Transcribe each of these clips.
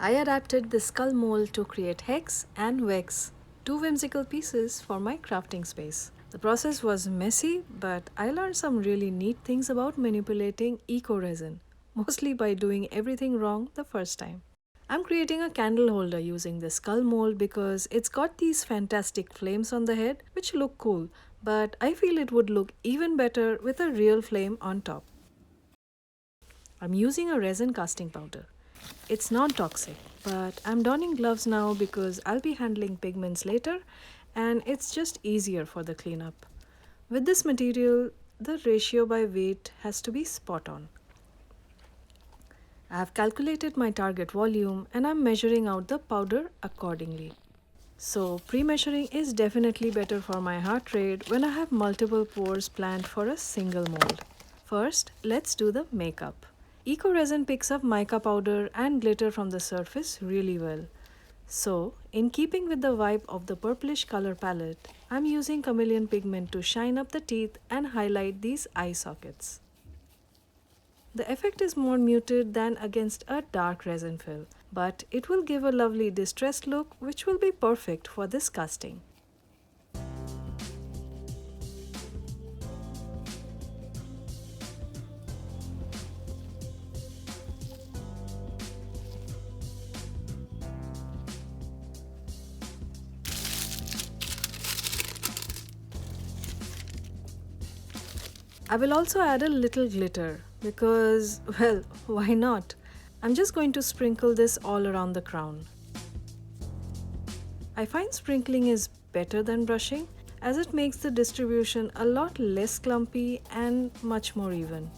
I adapted the skull mold to create HEX and VEX, two whimsical pieces for my crafting space. The process was messy, but I learned some really neat things about manipulating eco-resin, mostly by doing everything wrong the first time. I'm creating a candle holder using the skull mold because it's got these fantastic flames on the head which look cool, but I feel it would look even better with a real flame on top. I'm using a resin casting powder. It's non-toxic, but I'm donning gloves now because I'll be handling pigments later and it's just easier for the cleanup. With this material, the ratio by weight has to be spot on. I have calculated my target volume and I'm measuring out the powder accordingly. So pre-measuring is definitely better for my heart rate when I have multiple pours planned for a single mold. First, let's do the makeup. Eco-Resin picks up mica powder and glitter from the surface really well. So, in keeping with the vibe of the purplish color palette, I'm using chameleon pigment to shine up the teeth and highlight these eye sockets. The effect is more muted than against a dark resin fill, but it will give a lovely distressed look which will be perfect for this casting. I will also add a little glitter because, well, why not? I'm just going to sprinkle this all around the crown. I find sprinkling is better than brushing as it makes the distribution a lot less clumpy and much more even.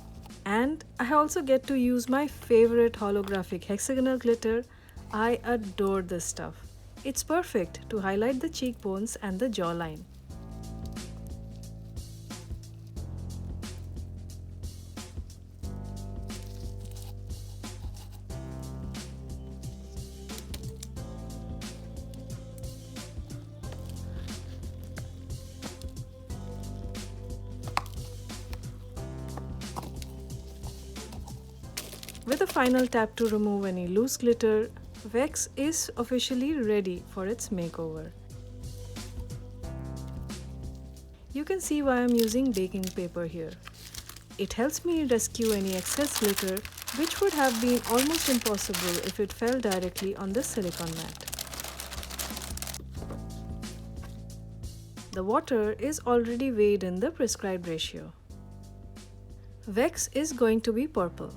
And I also get to use my favorite holographic hexagonal glitter. I adore this stuff. It's perfect to highlight the cheekbones and the jawline. With a final tap to remove any loose glitter, Vex is officially ready for its makeover. You can see why I'm using baking paper here. It helps me rescue any excess glitter, which would have been almost impossible if it fell directly on the silicone mat. The water is already weighed in the prescribed ratio. Vex is going to be purple.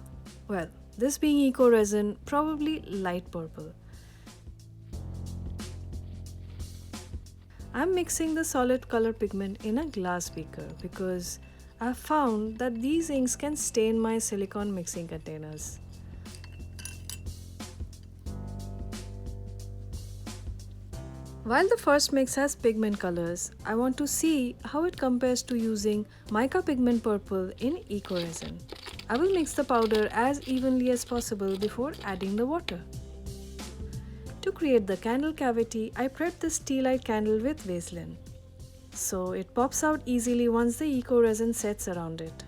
Well, this being eco-resin, probably light purple. I'm mixing the solid color pigment in a glass beaker because I've found that these inks can stain my silicone mixing containers. While the first mix has pigment colors, I want to see how it compares to using mica pigment purple in eco-resin. I will mix the powder as evenly as possible before adding the water. To create the candle cavity, I prep this tea light candle with vaseline, so it pops out easily once the eco-resin sets around it.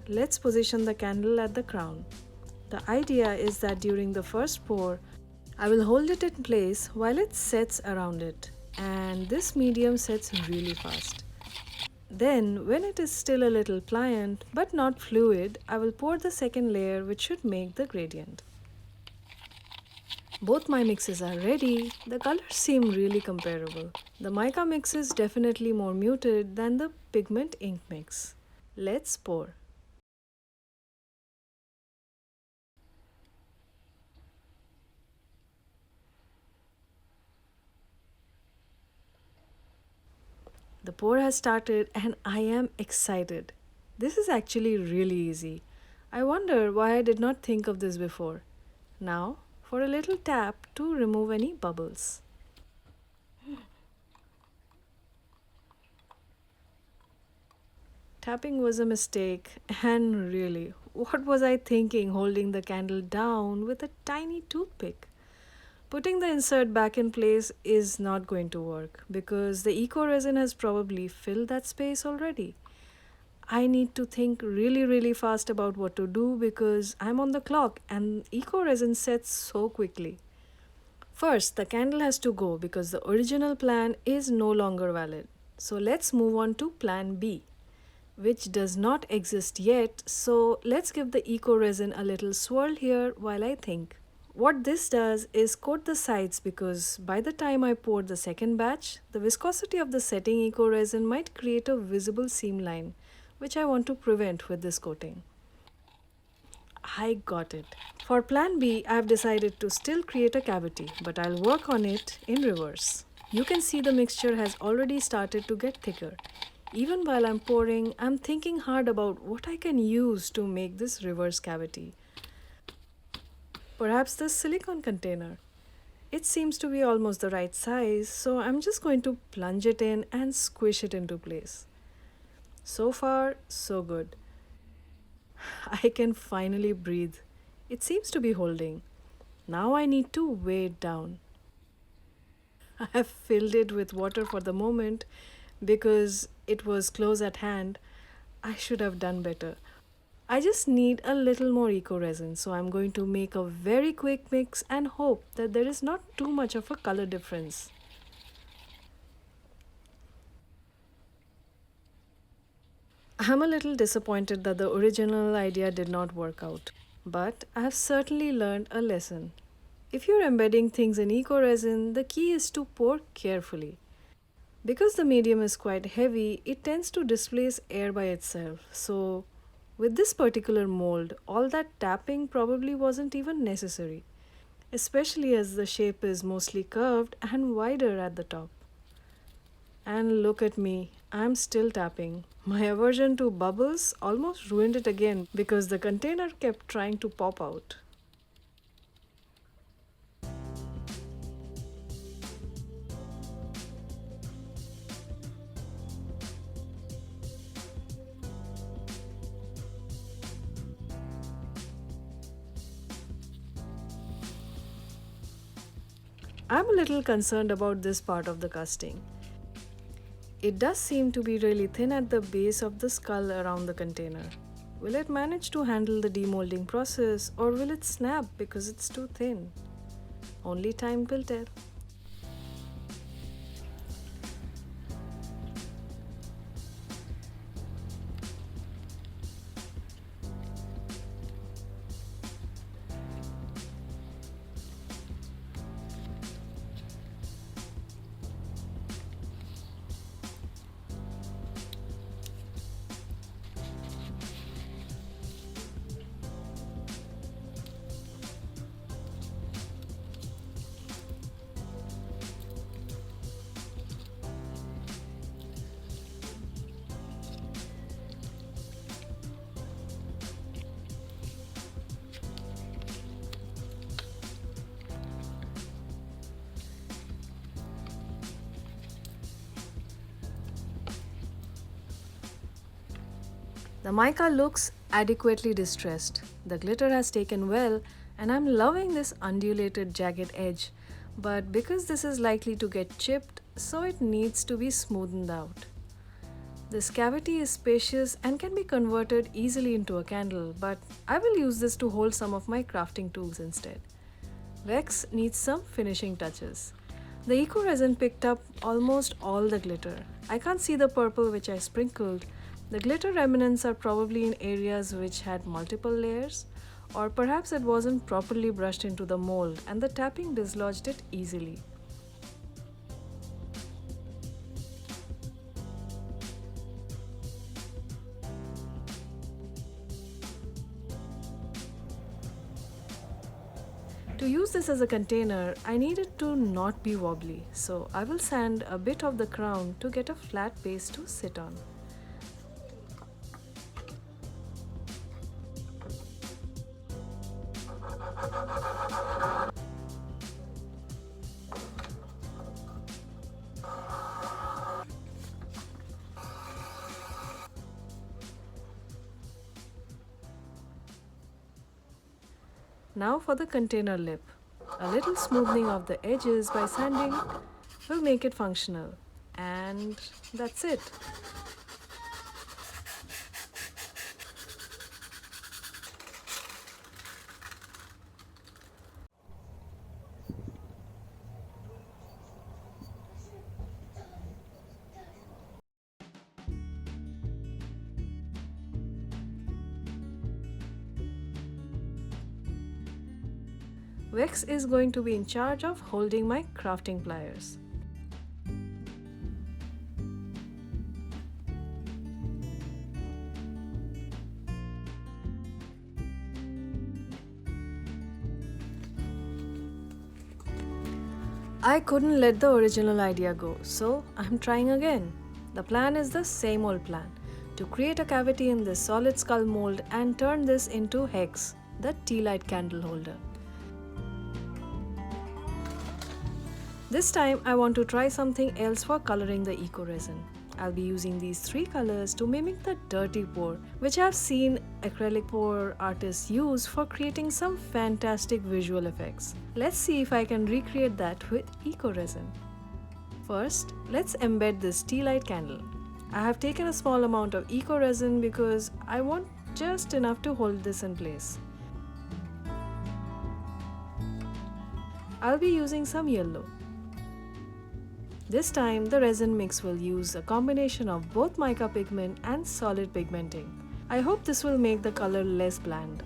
Let's position the candle at the crown. The idea is that during the first pour, I will hold it in place while it sets around it, and this medium sets really fast. Then, when it is still a little pliant but not fluid, I will pour the second layer, which should make the gradient. Both my mixes are ready. The colors seem really comparable. The mica mix is definitely more muted than the pigment ink mix. Let's pour. The pour has started and I am excited. This is actually really easy. I wonder why I did not think of this before. Now, for a little tap to remove any bubbles. Tapping was a mistake, and really, what was I thinking holding the candle down with a tiny toothpick? Putting the insert back in place is not going to work because the eco-resin has probably filled that space already. I need to think really fast about what to do because I'm on the clock and eco-resin sets so quickly. First, the candle has to go because the original plan is no longer valid. So let's move on to plan B, which does not exist yet. So let's give the eco-resin a little swirl here while I think. What this does is coat the sides because by the time I pour the second batch, the viscosity of the setting eco-resin might create a visible seam line, which I want to prevent with this coating. I got it. For plan B, I've decided to still create a cavity, but I'll work on it in reverse. You can see the mixture has already started to get thicker. Even while I'm pouring, I'm thinking hard about what I can use to make this reverse cavity. Perhaps this silicone container. It seems to be almost the right size, so I'm just going to plunge it in and squish it into place. So far, so good. I can finally breathe. It seems to be holding. Now I need to weigh it down. I have filled it with water for the moment because it was close at hand. I should have done better. I just need a little more eco-resin, so I'm going to make a very quick mix and hope that there is not too much of a color difference. I'm a little disappointed that the original idea did not work out, but I have certainly learned a lesson. If you're embedding things in eco-resin, the key is to pour carefully. Because the medium is quite heavy, it tends to displace air by itself. So, with this particular mold, all that tapping probably wasn't even necessary, especially as the shape is mostly curved and wider at the top. And look at me, I'm still tapping. My aversion to bubbles almost ruined it again because the container kept trying to pop out. I'm a little concerned about this part of the casting. It does seem to be really thin at the base of the skull around the container. Will it manage to handle the demoulding process or will it snap because it's too thin? Only time will tell. The mica looks adequately distressed. The glitter has taken well and I'm loving this undulated jagged edge. But because this is likely to get chipped, so it needs to be smoothened out. This cavity is spacious and can be converted easily into a candle, but I will use this to hold some of my crafting tools instead. Vex needs some finishing touches. The eco-resin picked up almost all the glitter. I can't see the purple which I sprinkled. The glitter remnants are probably in areas which had multiple layers, or perhaps it wasn't properly brushed into the mold and the tapping dislodged it easily. To use this as a container, I need it to not be wobbly, so I will sand a bit of the crown to get a flat base to sit on. Now for the container lip. A little smoothing of the edges by sanding will make it functional. And that's it. Vex is going to be in charge of holding my crafting pliers. I couldn't let the original idea go, so I'm trying again. The plan is the same old plan, to create a cavity in this solid skull mold and turn this into HEX, the tea light candle holder. This time I want to try something else for coloring the eco-resin. I'll be using these 3 colors to mimic the dirty pour, which I've seen acrylic pour artists use for creating some fantastic visual effects. Let's see if I can recreate that with eco-resin. First, let's embed this tea light candle. I have taken a small amount of eco-resin because I want just enough to hold this in place. I'll be using some yellow. This time, the resin mix will use a combination of both mica pigment and solid pigmenting. I hope this will make the color less bland.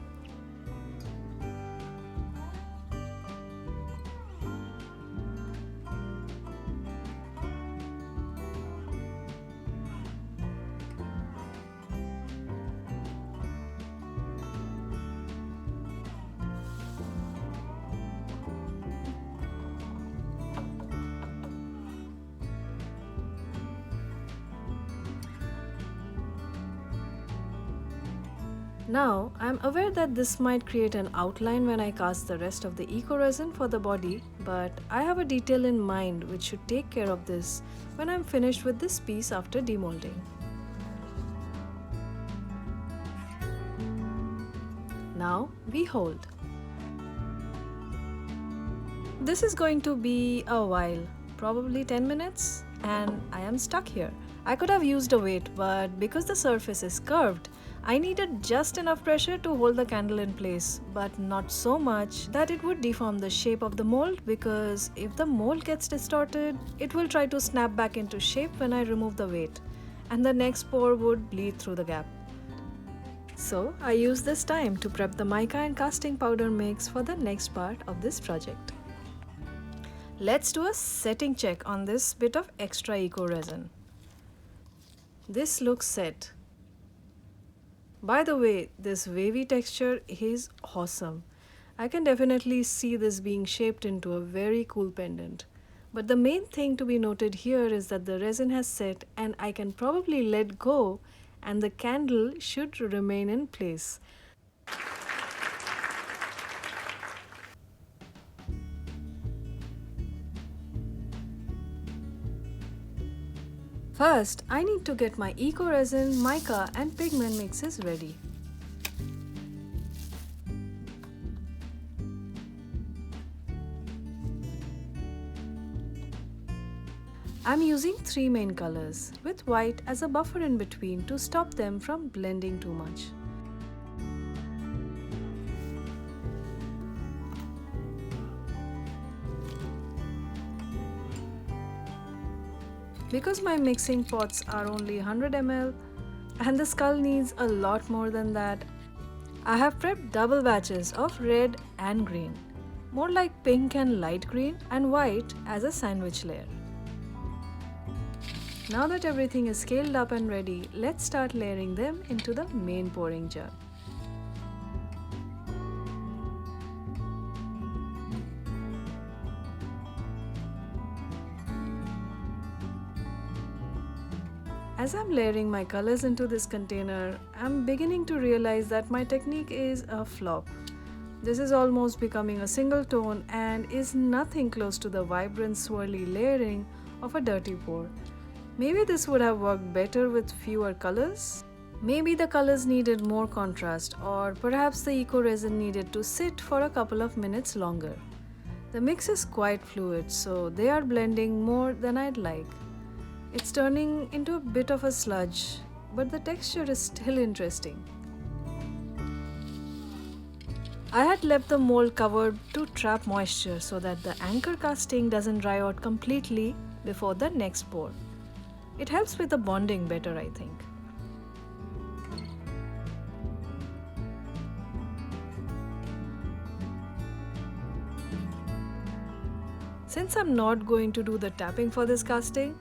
Now, I'm aware that this might create an outline when I cast the rest of the eco-resin for the body, but I have a detail in mind which should take care of this when I'm finished with this piece after demoulding. Now, we hold. This is going to be a while, probably 10 minutes, and I am stuck here. I could have used a weight, but because the surface is curved, I needed just enough pressure to hold the candle in place, but not so much that it would deform the shape of the mold, because if the mold gets distorted, it will try to snap back into shape when I remove the weight, and the next pour would bleed through the gap. So I used this time to prep the mica and casting powder mix for the next part of this project. Let's do a setting check on this bit of extra eco-resin. This looks set. By the way, this wavy texture is awesome. I can definitely see this being shaped into a very cool pendant. But the main thing to be noted here is that the resin has set and I can probably let go and the candle should remain in place. First, I need to get my eco-resin, mica and pigment mixes ready. I'm using 3 main colors, with white as a buffer in between to stop them from blending too much. Because my mixing pots are only 100 ml and the skull needs a lot more than that, I have prepped double batches of red and green, more like pink and light green, and white as a sandwich layer. Now that everything is scaled up and ready, let's start layering them into the main pouring jug. As I'm layering my colors into this container, I'm beginning to realize that my technique is a flop. This is almost becoming a single tone and is nothing close to the vibrant swirly layering of a dirty pour. Maybe this would have worked better with fewer colors. Maybe the colors needed more contrast, or perhaps the eco-resin needed to sit for a couple of minutes longer. The mix is quite fluid, so they are blending more than I'd like. It's turning into a bit of a sludge, but the texture is still interesting. I had left the mold covered to trap moisture so that the anchor casting doesn't dry out completely before the next pour. It helps with the bonding better, I think. Since I'm not going to do the tapping for this casting,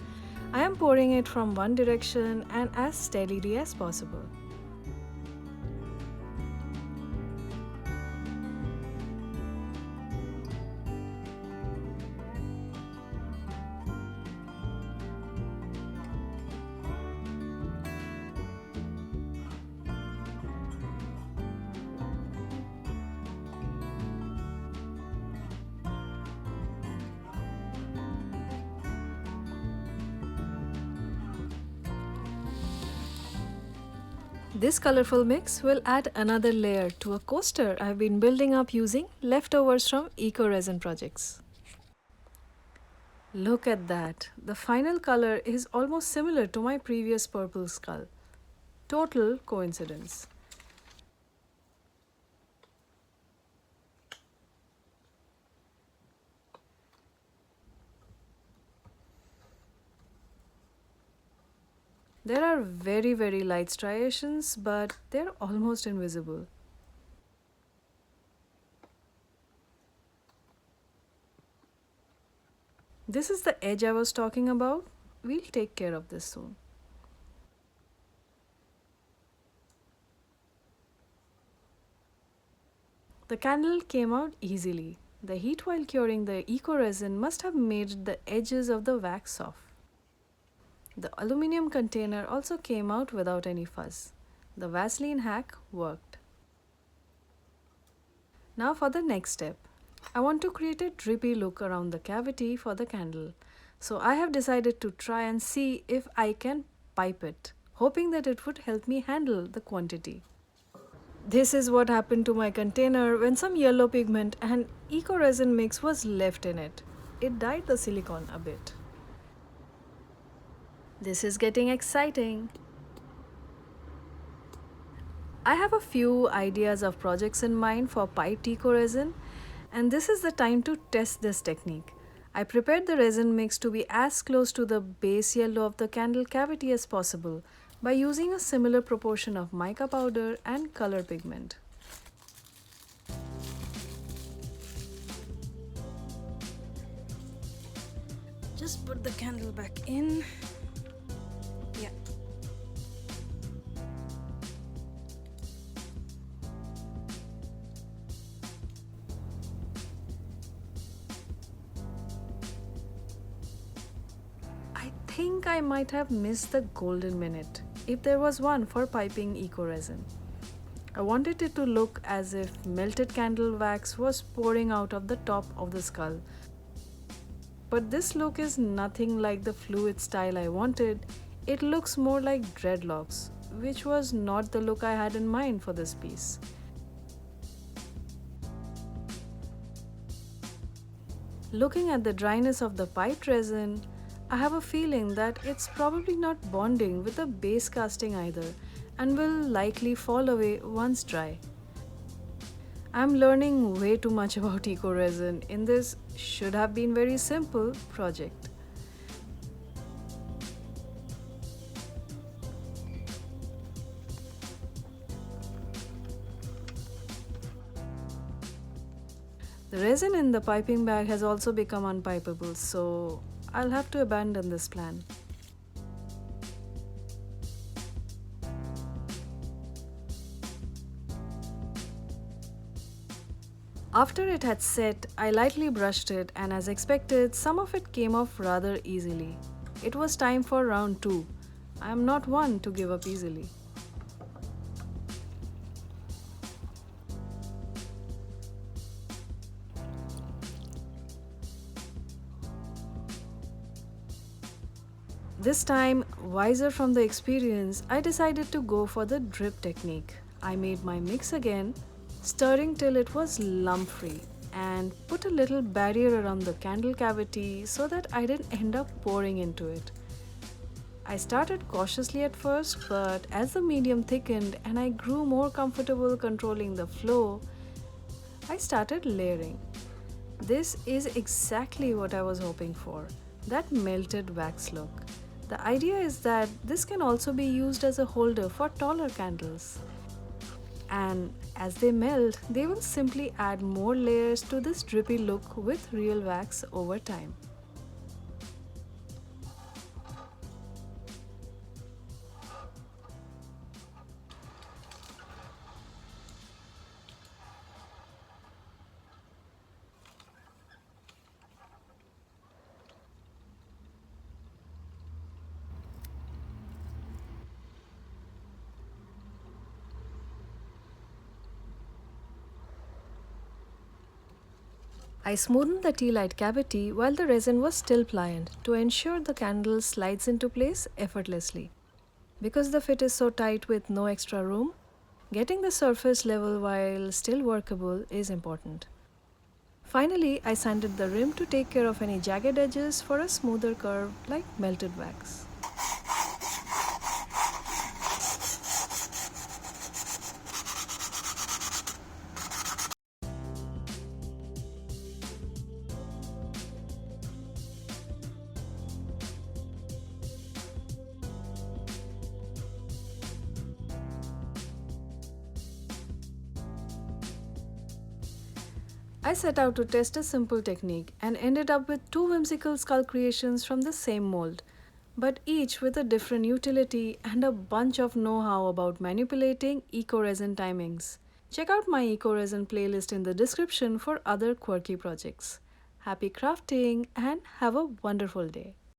I am pouring it from one direction and as steadily as possible. This colorful mix will add another layer to a coaster I've been building up using leftovers from Eco-Resin projects. Look at that! The final color is almost similar to my previous purple skull. Total coincidence. There are very light striations, but they're almost invisible. This is the edge I was talking about. We'll take care of this soon. The candle came out easily. The heat while curing the eco-resin must have made the edges of the wax soft. The aluminum container also came out without any fuzz. The vaseline hack worked. Now for the next step. I want to create a drippy look around the cavity for the candle. So I have decided to try and see if I can pipe it, hoping that it would help me handle the quantity. This is what happened to my container when some yellow pigment and eco-resin mix was left in it. It dyed the silicone a bit. This is getting exciting. I have a few ideas of projects in mind for piped eco-resin, and this is the time to test this technique. I prepared the resin mix to be as close to the base yellow of the candle cavity as possible by using a similar proportion of mica powder and color pigment. Just put the candle back in. Yeah. I think I might have missed the golden minute, if there was one for piping eco-resin. I wanted it to look as if melted candle wax was pouring out of the top of the skull. But this look is nothing like the fluid style I wanted. It looks more like dreadlocks, which was not the look I had in mind for this piece. Looking at the dryness of the piped resin, I have a feeling that it's probably not bonding with the base casting either and will likely fall away once dry. I'm learning way too much about eco-resin in this should have been very simple project. The resin in the piping bag has also become unpipeable, so I'll have to abandon this plan. After it had set, I lightly brushed it, and as expected, some of it came off rather easily. It was time for round 2. I am not one to give up easily. This time, wiser from the experience, I decided to go for the drip technique. I made my mix again, stirring till it was lump-free, and put a little barrier around the candle cavity so that I didn't end up pouring into it. I started cautiously at first, but as the medium thickened and I grew more comfortable controlling the flow, I started layering. This is exactly what I was hoping for, that melted wax look. The idea is that this can also be used as a holder for taller candles. And as they melt, they will simply add more layers to this drippy look with real wax over time. I smoothened the tea light cavity while the resin was still pliant to ensure the candle slides into place effortlessly. Because the fit is so tight with no extra room, getting the surface level while still workable is important. Finally, I sanded the rim to take care of any jagged edges for a smoother curve like melted wax. I set out to test a simple technique and ended up with two whimsical skull creations from the same mold, but each with a different utility and a bunch of know-how about manipulating eco-resin timings. Check out my eco-resin playlist in the description for other quirky projects. Happy crafting and have a wonderful day.